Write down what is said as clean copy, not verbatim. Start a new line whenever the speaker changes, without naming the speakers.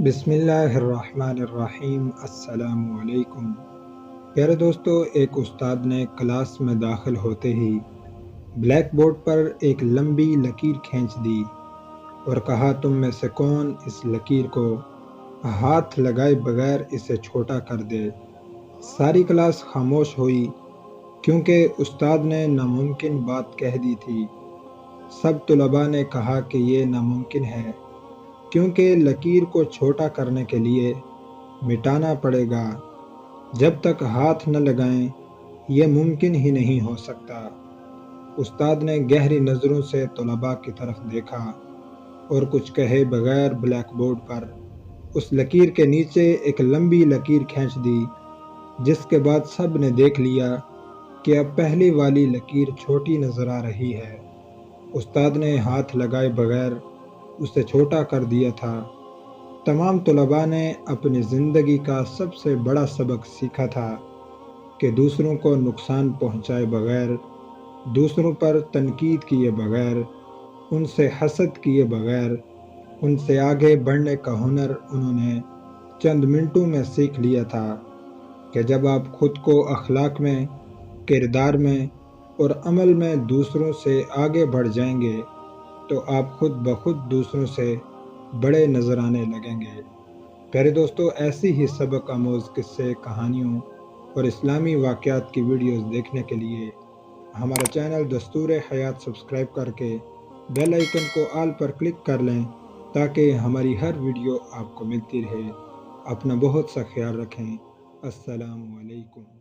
بسم اللہ الرحمن الرحیم۔ السلام علیکم پیارے دوستو، ایک استاد نے کلاس میں داخل ہوتے ہی بلیک بورڈ پر ایک لمبی لکیر کھینچ دی اور کہا، تم میں سے کون اس لکیر کو ہاتھ لگائے بغیر اسے چھوٹا کر دے۔ ساری کلاس خاموش ہوئی کیونکہ استاد نے ناممکن بات کہہ دی تھی۔ سب طلباء نے کہا کہ یہ ناممکن ہے، کیونکہ لکیر کو چھوٹا کرنے کے لیے مٹانا پڑے گا۔ جب تک ہاتھ نہ لگائیں یہ ممکن ہی نہیں ہو سکتا۔ استاد نے گہری نظروں سے طلباء کی طرف دیکھا اور کچھ کہے بغیر بلیک بورڈ پر اس لکیر کے نیچے ایک لمبی لکیر کھینچ دی، جس کے بعد سب نے دیکھ لیا کہ اب پہلی والی لکیر چھوٹی نظر آ رہی ہے۔ استاد نے ہاتھ لگائے بغیر اسے چھوٹا کر دیا تھا۔ تمام طلباء نے اپنی زندگی کا سب سے بڑا سبق سیکھا تھا کہ دوسروں کو نقصان پہنچائے بغیر، دوسروں پر تنقید کیے بغیر، ان سے حسد کیے بغیر، ان سے آگے بڑھنے کا ہنر انہوں نے چند منٹوں میں سیکھ لیا تھا کہ جب آپ خود کو اخلاق میں، کردار میں اور عمل میں دوسروں سے آگے بڑھ جائیں گے تو آپ خود بخود دوسروں سے بڑے نظر آنے لگیں گے۔ پیارے دوستو، ایسی ہی سبق آموز قصے، کہانیوں اور اسلامی واقعات کی ویڈیوز دیکھنے کے لیے ہمارا چینل دستور حیات سبسکرائب کر کے بیل آئیکن کو آل پر کلک کر لیں تاکہ ہماری ہر ویڈیو آپ کو ملتی رہے۔ اپنا بہت سا خیال رکھیں۔ السلام علیکم۔